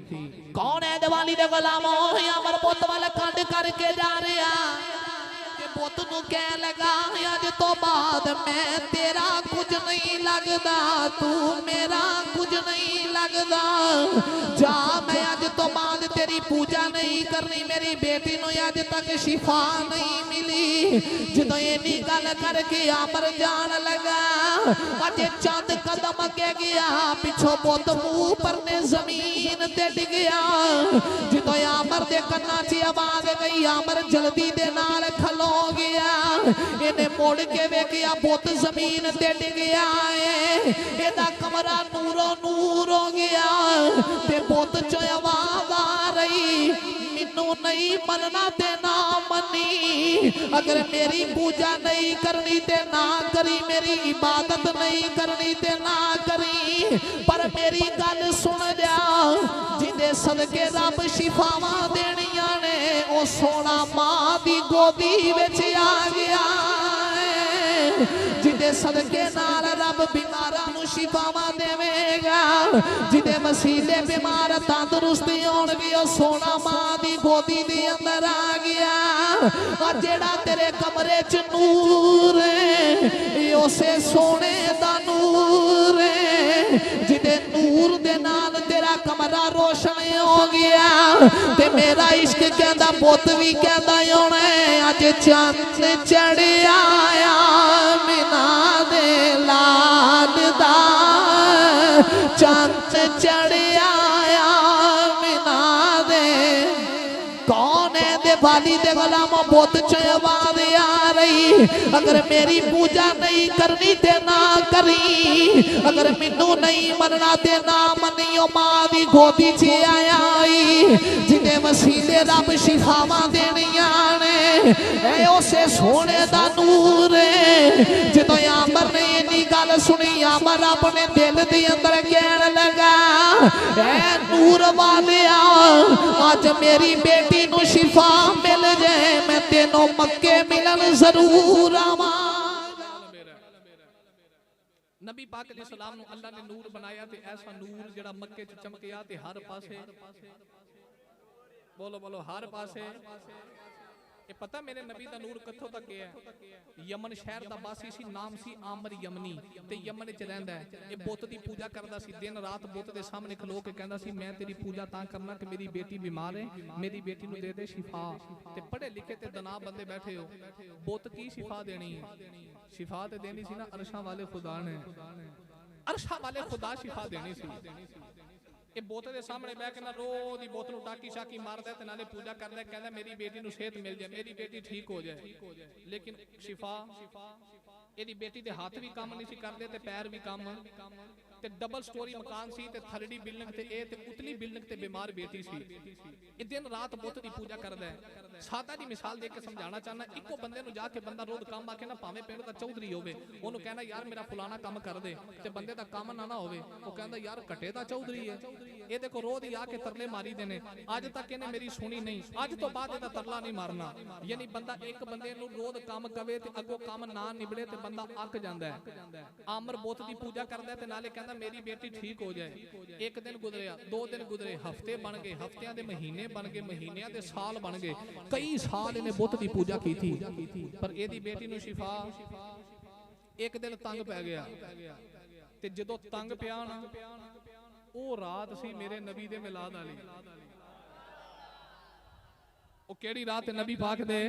कौन है दिवाली दे गुलामो अमर पुत वाल कंड करके जा रहा पुत नू कह लगा अज तो बाद मैं तेरा कुछ नहीं लगदा तू मेरा कुछ नहीं लगदा जा मैं अज तो बाद तेरी पूजा नहीं करनी मेरी बेटी नू अज तक शिफा नहीं मिली जदों इन्नी गल करके आमर जान लगा अज चंद कदम अगे गया पिछों पुत मुंह पर ने जमीन ते डिगया जदों आमर दे कन्ना च आवाज गई आमर जल्दी दे नाल खलो गया इन्हें मोड़ के वेखिया पुत जमीन ते डिगया है एदा कमरा नूरो नूर हो गया ते पुत च आवाज आ रही मैनू नहीं मनना ते ना मनी अगर मेरी पूजा नहीं करनी ते ना करी मेरी इबादत नहीं करनी ते ना करी पर मेरी गल सुन जा जिंदे सदके रब शिफावां देनियां ने ओ सोना मां दी गोदी विच आ गया जिदे सदके नाल रब बीमारां नूं शिफावां देवेगा जिदे वसीले बीमार तंदुरुस्ती होणगे ओ सोना मां दी गोदी दे अंदर आ गया और जेड़ा तेरे कमरे च नूर है उसे सोने दा नूर है जिदे नूर दे नाल तेरा कमरा रोशन हो गया ते मेरा इश्क कहंदा पुत भी कहंदा होना अज चंद चढ़िया मीना दे लाल दा चंद चढ़िया मीना दे कौन है दिवाली दे गुलामों पुत च आवाज आ रही अगर मेरी पूजा नहीं करनी ते ना करी अगर मैनू नहीं मनना ते ना मनियो मां दी गोदी च आया जिदे वसीले रब शिफावां देनियां ने ए उसे सोने दा नूर है जदों आमर ने इन्नी गल सुनी आमर अपने दिल दे अंदर कहन लगा ए नूर वालिया अज मेरी बेटी नू शिफा मिल जाए मैं तेनों मक्के मिलन जरूर आवां नबी पाक अलैहिस्सलाम नु अल्लाह ने नूर बनाया ते ऐसा नूर जेड़ा मक्के च चमकिया ते हर पासे बोलो बोलो हर पासे ये पता मेरे नबी दा नूर कित्थों तक गया यमन शहर दा वासी सी नाम सी आमर यमनी ते यमन च रहिंदा है ये बुत दी पूजा करदा सी दिन रात बुत दे सामने खलो के कहंदा सी मैं तेरी पूजा तां करना कि मेरी बेटी बीमार है मेरी बेटी नु दे दे शिफा ते पढ़े लिखे ते दना बंदे बैठे हो बुत की शिफा देनी है शिफा ते देनी सी ना अरशा वाले खुदा ने अरशा वाले खुदा शिफा देनी सी ये बोतल के सामने बह के ना रोज ही बोतल टाकी शाकी मारदा ते नाले पूजा करदा कहंदा मेरी बेटी नु सेहत मिल जाए मेरी बेटी ठीक हो जाए लेकिन शिफा एदी बेटी दे हाथ भी काम नहीं सी करदे ते पैर भी काम ते डबल स्टोरी मकान सी ते थर्डी बिल्डिंग ते ए ते उतली बिल्डिंग ते बीमार बेटी सी ए दिन रात बुत दी पूजा करदा है सादा दी मिसाल दे के समझाना चाहना इको बंदे नु जाके बंदा रोज काम आके ना भावे पिंड दा चौधरी होवे ओनु कहना यार मेरा फलाना काम कर दे ते बंदे दा काम ना ना होवे ओ कहंदा यार घटे दा चौधरी है ए देखो रोज ही आके तरले मारी देने आज तक इन्हें मेरी सुनी नहीं आज तो बाद एदा तरला नहीं मारना यानी बंदा एक बंदे नु रोज काम कवे ते अगो काम ना निबड़े ते बंदा अक जांदा है आमर बुत दी पूजा करदा ते नाले कहंदा मेरी बेटी ठीक हो जाए एक दिन गुजरिया दो दिन गुजरे हफ्ते बन गए हफ्तियां दे महीने बन गए महीनियां दे साल बन गए कई साल इन्हें बुत दी पूजा की थी पर एदी बेटी नु शिफा एक दिन तंग पै गया ते जदों तंग पिया ना ओ रात सी मेरे नबी दे मिलाद वाली ओ केड़ी रात है नबी पाक दे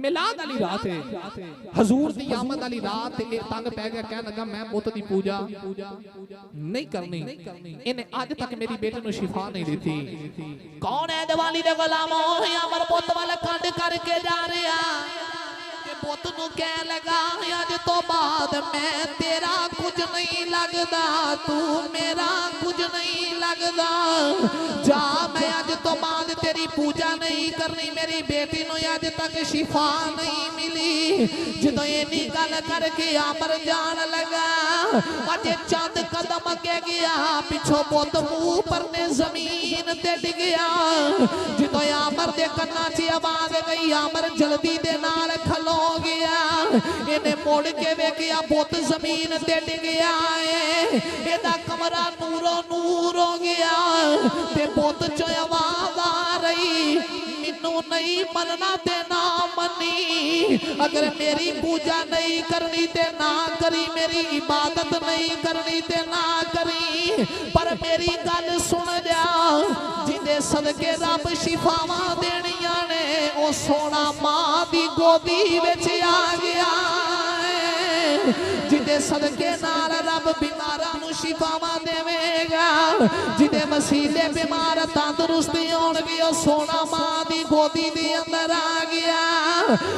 मिलाद वाली रात है हजूर दी आमद वाली रात ते तंग पै गया कहन लगा मैं बुत दी पूजा नहीं करनी इन्हें आज तक मेरी बेटी नु शिफा नहीं दी थी कौन है दिवाली दे गुलामो अमर पुत वाल कंड करके जा रहा पुत नू कह लगा अज तो बाद मैं तेरा कुछ नहीं लगदा तू मेरा कुछ नहीं लगदा जा मैं अज तो बाद तेरी पूजा नहीं करनी, मेरी बेटी नु अज तक शिफा नहीं मिली। जो इन्नी गल करके आमर जान लगा, अजे चंद कदम अगे गया, पिछों बुत मुंह पर ने जमीन ते डिगया। जो आमर दे कन्ना च आवाज गई, आमर जल्दी दे नाल खलो गया। इन्हें मुड़ के वेखिया बुत जमीन ते डिगया है, एदा कमरा नूरो नूर हो गया। ते बुत चो आवाज आ रही, मैनू नहीं मनना ते ना मनी। अगर मेरी पूजा नहीं करनी ते ना करी, मेरी इबादत नहीं करनी ते ना करी, पर मेरी गल सुन जा, जिंदे सदके रब शिफावा देनिया ने, ओ सोना मां दी गोदी विच आ गया। जिदे सदके नाल रब बीमारां नूं शिफावां देवेगा, जिदे वसीले बीमार तंदुरुस्ती होणगे, ओ सोना मां दी गोदी दे अंदर आ गया।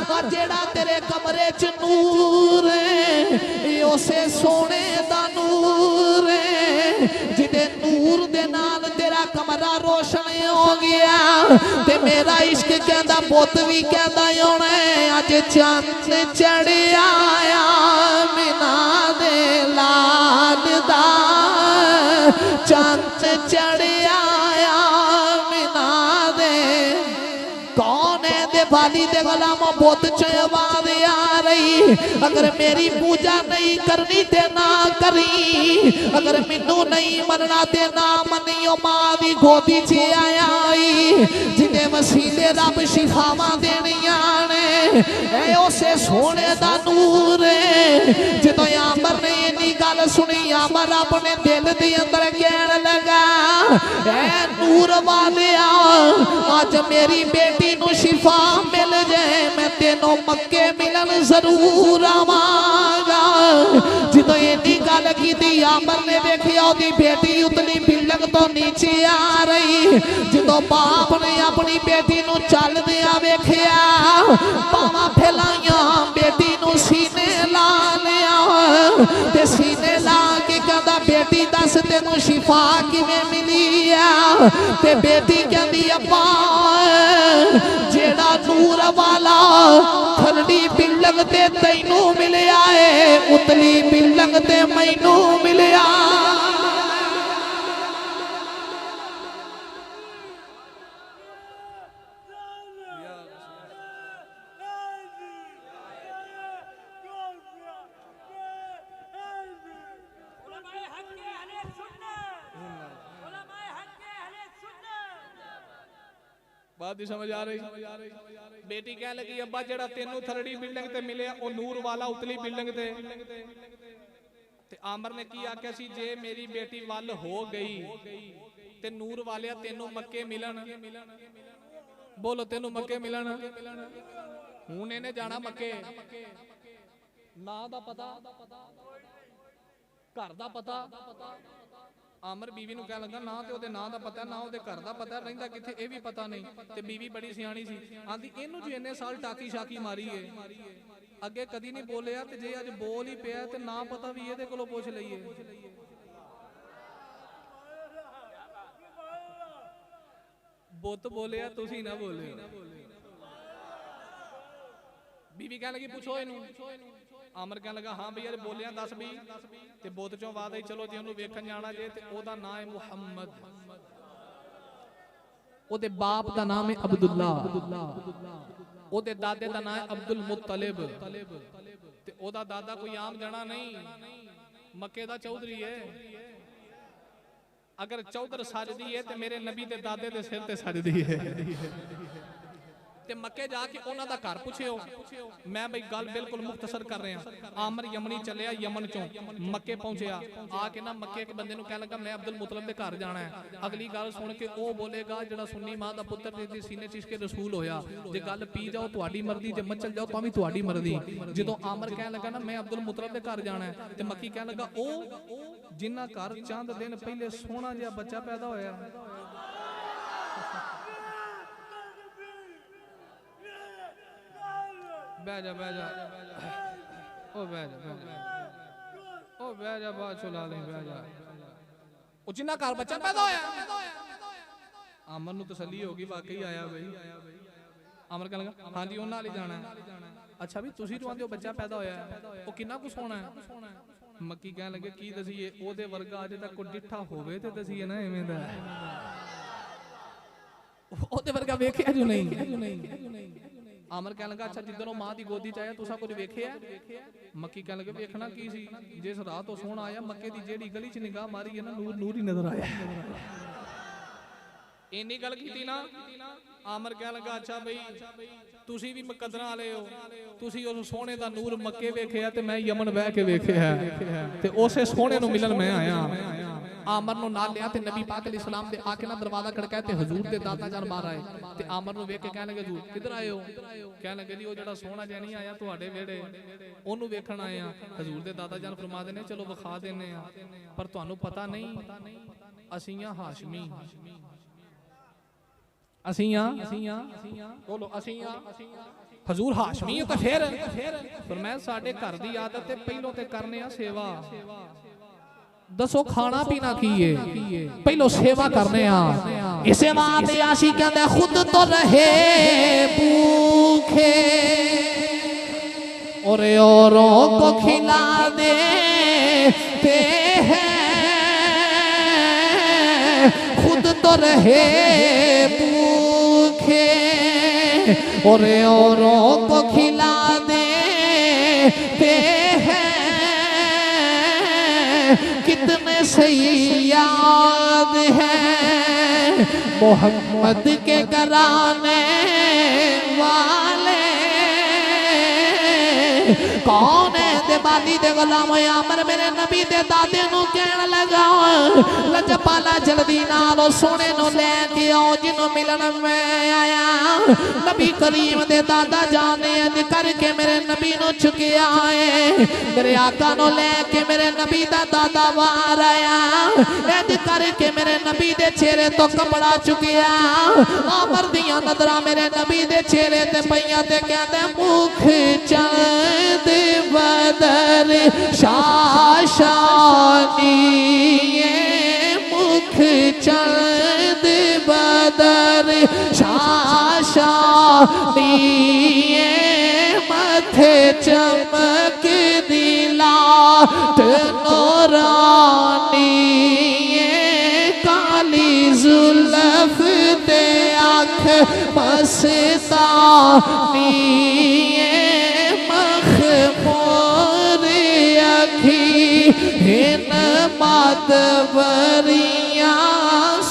और जेड़ा तेरे कमरे च नूर है, उसे सोने दा नूर है, जिदे नूर दे नाल तेरा कमरा रोशन हो गया। ते मेरा इश्क कहंदा, पुत भी कहंदा होना, अज चंद चढ़िया मीना दे लाल दा, चंद चढ़िया मीना दे। कौन है दे वाली दे गुलाम, बुत च आवाज आ रही, अगर मेरी पूजा नहीं करनी ते ना करी, अगर मैनू नहीं मनना ते ना मनी। ओ मां दी गोदी च आया, जिदे वसीले रब शिफावां देनिया ने, ए उसे सोने दा नूर है। जदों आमर ने इन्नी गल सुनी, आमर अपने दिल दे अंदर कहन लगा, ए नूर वालिया, अज मेरी बेटी नू शिफा मिल जाए, मैं तेनों मक्के मिलन जरूर आवांगा। जदों इन्नी गल कीती, आमर ने वेखिया ओदी बेटी उतली बिल्डिंग तो नीचे आ रही। जदों बाप ने अपनी बेटी नू चलदिया वेखिया, बावां फैलाइया, बेटी नू सीने ला लिया, ते सीने ला के कहंदा, बेटी दस तेनू शिफा किवें मिली आ? ते बेटी कहंदी, अब्बा जेड़ा नूर वाला थल्ली बिल्डिंग ते तैनू मिलिया है, उतली बिल्डिंग ते मैनू मिलिया। बात ही समझ आ रही? बेटी कह लगी, अब्बा जेड़ा तेनू थर्डी बिल्डिंग ते मिले, ओ नूर वाला उतली बिल्डिंग ते। ते आमर ने की आख्या सी, जे मेरी बेटी वल हो गई ते नूर वालिया तेनू मक्के मिलन। बोलो, तेनू मक्के मिलन। हुण इहने जाना मक्के, ना दा पता, घर दा पता। आमर बीवी नूं कह लगा, ना ते ओदे नां दा पता, ना ओदे घर दा पता, रहिंदा किथे ए भी पता नहीं। ते बीवी बड़ी सियाणी सी, आंदी इहनूं जे इन्ने साल टाकी शाकी मारी है, अगे कदी नहीं बोलिया, ते जे अज बोल ही पिया ते ना पता भी इहदे कोलों पुछ लईए। बुत बोलिया, तुसी ना बोलियो। बीवी कह लगी, पूछो इनू। आमर कह लगा, हाँ भैया बोलिया दस भी। ते बुत चों आवाज आई, चलो जे उन्होंने वेखन जाना जे, ते ओदा नाम है मुहम्मद, ओदे बाप दा नाम है अब्दुल्ला, ओदे दादे दा नाम है अब्दुल मुत्तलिब। ते ओदा दादा कोई आम जना नहीं, मक्के दा चौधरी है। अगर चौधर सजदी है तो मेरे नबी दे दादे दे सिर ते सजदी है। ते मक्के जाके उन्हां दा घर पुछियो। मैं भाई गल बिल्कुल मुख्तसर कर रहा। आमर यमनी चलिया, यमन चों मक्के पहुंचया, आके ना मक्के एक बंदे नूं कहण लगा, मैं अब्दुल मुतलब दे घर जाना है। अगली गल सुन के ओ बोलेगा, जेड़ा सुन्नी मां दा पुत्र दे सीने च इश्के रसूल होया, जे गल पी जाओ तुहाडी मर्जी, जे मचल जाओ तां वी तुहाडी मर्जी। जदों आमर कहण लगा ना, मैं अब्दुल मुतलब दे घर जाना है, ते मक्की कहण लगा, ओ जिन्ना घर चंद दिन पहले सोहना जिहा बच्चा पैदा होया। बह जा, बह जा, ओ बह जा, ओ बह जा, बात चला ले, बह जा। ओ जिन्ना घर बच्चा पैदा होया, अमर नूं तसल्ली हो गई वाकई आया बई। अमर कह लगा हाँ जी उन्हां नाल ही जाना है। अच्छा भी तुसीं जो आंदे हो बच्चा पैदा होया है वो किन्ना कुछ सोना है। मक्की कह लगे की दसीए ओदे वर्गा अजे तक कोई डिठा होवे ते दसीए ना इवें दा ओदे वर्गा वेखिया जो नहीं। अमर कह लगा अच्छा जिद्दनों मां दी गोदी च आया तुसा कुछ वेखिया। मक्की कह लगे वेखना की सी जिस राह तो सोहना आया मक्के दी जेड़ी गली च निगाह मारी है ना नूर नूर ही नजर आया। इन्नी गल की ना आमर कह लगा अच्छा बई तुसी भी मुकदरा वाले हो तुसी उस सोने दा नूर मक्के वेखिया ते मैं यमन बह के वेखिया ते उसे सोने नु मिलन मैं आया। आमर नु नाल लिया ते नबी पाक अलैहि सलाम दे आके ना दरवाजा खड़काया ते हुजूर दे दादा जान बाहर आए ते आमर नु वेख के कहने लगे हुजूर किधर आए हो। कहने लगे जी ओ जेड़ा सोना जैनी आया तुहाडे वेड़े ओनू वेखण आए आ। हुजूर दे दादा जान फरमा देने चलो विखा देने आ पर तुहानू पता नहीं असीं हाशमी बोलो हजूर हाशमी तो फिर मैं साडे घर दी आदत है पहलों ते करने आ सेवा। दसो खाना पीना की है पहलो सेवा करने आ। इसे बात आशी कहंदा खुद तो रहे भूखे और औरों को खिला देते हैं। खुद तो रहे भूखे और औरों को खिला देते हैं। कितने सही याद है मोहम्मद के कराने वाले कौन है दे बाली दे गुलाम आमर मेरे नबी दे दादे नु कहन लगा लजपाला जल्दी नालो सोने नु लेके आओ जिन्हों मिलन मैं आया। नबी करीम दे दादा जाने अज करके मेरे नबी नु चुके आए मेरे आका नु लेके मेरे नबी दा दादा बाहर आया। अज करके मेरे नबी दे चेहरे तो कपड़ा चुकिया आमर दियां नजरां मेरे नबी दे चेहरे ते पईयां ते कहंदे मुख चंद बदर शाशानी मुख चंद बदर शाशानी मथे चमक दिला नूरानी काली जुल्फ ते आँख मस्तानी हिन मातवरियां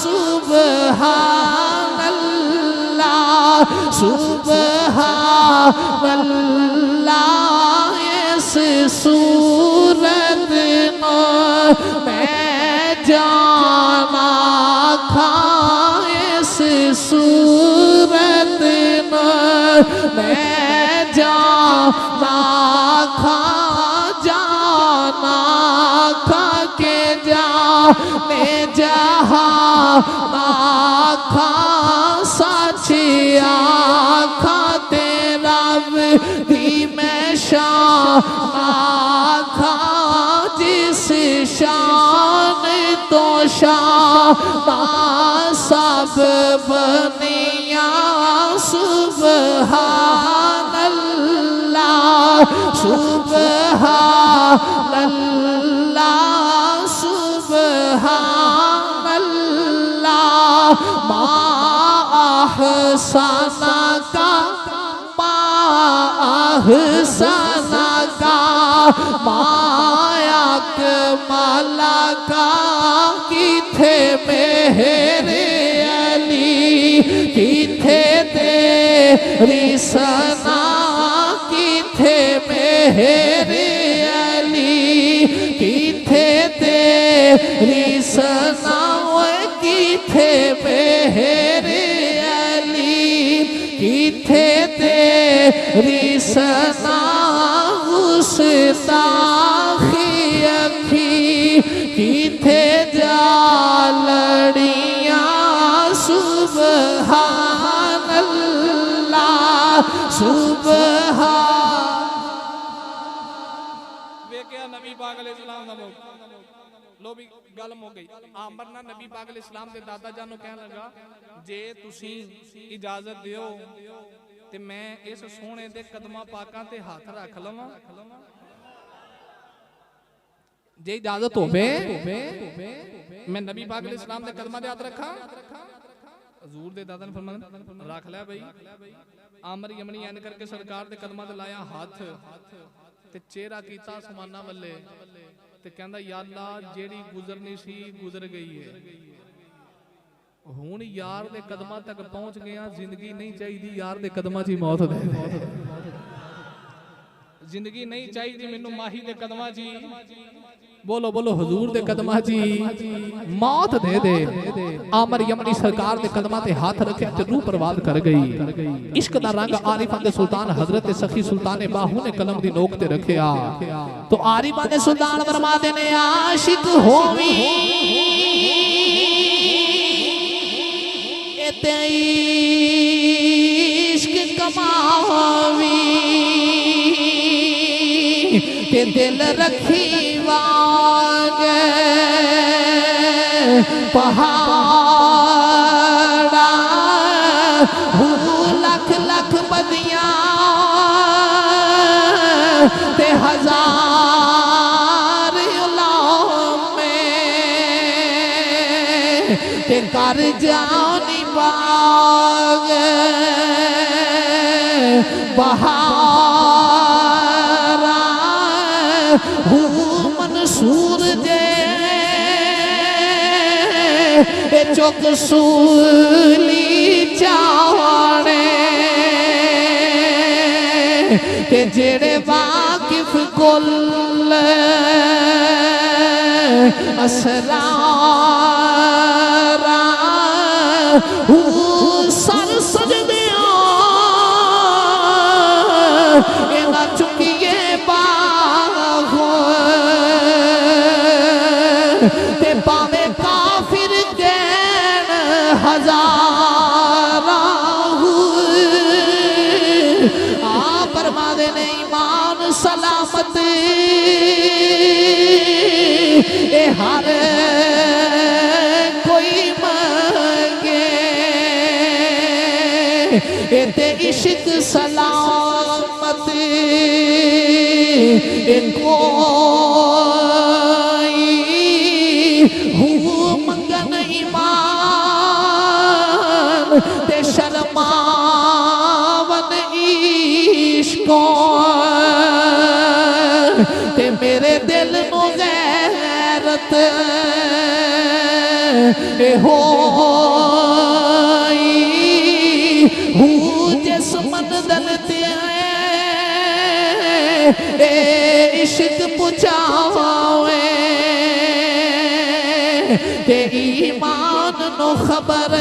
सुबहान अल्लाह सुबहान अल्लाह। इस सूरत नो मैं जाना खा इस सूरत नो मैं जाना खा के जाने जहाँ आखा साचिया खा तेरा भी मैं शान आखा जिस शान तो शान सब बनिया सुबहान अल्लाह सुबहान अल्लाह सुबहान अल्लाह। माहसना का माहसना का माया कमाला का किथे मेरे अली किथे तेरी सना किथे मेरे किथे तेरी सना किथे मेरे अली किथे तेरी सना गुस्ताखी अखी किथे जालड़ियां सुबहान अल्लाह सुबहान। नबी पाक अलैहि सलाम दा लो भी गल मुक गई। आमर ना नबी पाक अलैहिस्सलाम दे दादा जान नूं कहण लगा जे तुसीं इजाजत दिओ ते मैं इस सोहणे दे कदमां पाकां ते हथ रख लवां। जे इजाजत होवे मैं नबी पाक अलैहिस्सलाम दे कदमां दे हथ रखा। हजूर दे दादा ने फरमाया रख लिया भाई। आमर यमनी एन करके सरकार दे कदमां ते लाया हाथ ते चेहरा कीता आसमाना वल्ले ते कहंदा या अल्लाह जेड़ी गुजरनी सी गुजर गई है, हुण यार दे कदमां तक पहुंच गया। जिंदगी नहीं चाहिए यार दे कदमां च ही मौत दे। जिंदगी नहीं चाहिए मैनू माही दे कदमां च ही। बोलो बोलो हुजूर दे कदमां च ही मौत दे दे। आमर यमनी सरकार दे कदमां ते हाथ रखे ते रूह परवाद कर गई। इश्क दा रंग आरिफां दे सुल्तान हजरत सखी सुल्तान बाहू ने कलम दी नोक ते रखिया। तो आरिफां दे सुल्तान फरमाते ने आशिक होवी ते इश्क कमावी ते दिल रखी वागे पहाड़ा लख लख बदियां ते हजार उलामे ते कर जानी बाग बहारा मंसूर दे चुक सूली चावणे ते जेड़े वाकिफ कुल असरारा सर सजदिया इना चुकिए बाहो ते पावे काफिर गैन हजारा आ परमादे ने ईमान सलामत ए हर कोई मंगे ते इश्क सलामत कोई मंगन ईमान ते शर्मावन इश्को ते मेरे दिल नू गैरत हो जिस मंदल ते इश्क पुचावे ते ईमान नो खबर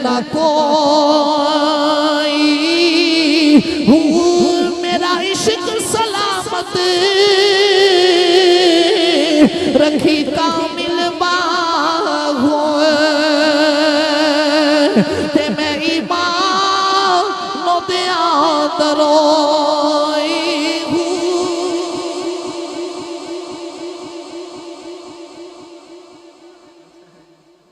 ना कोई मेरा इश्क सलामत रखी कामिल बाहो ते मैं ईमान नो दिया दरो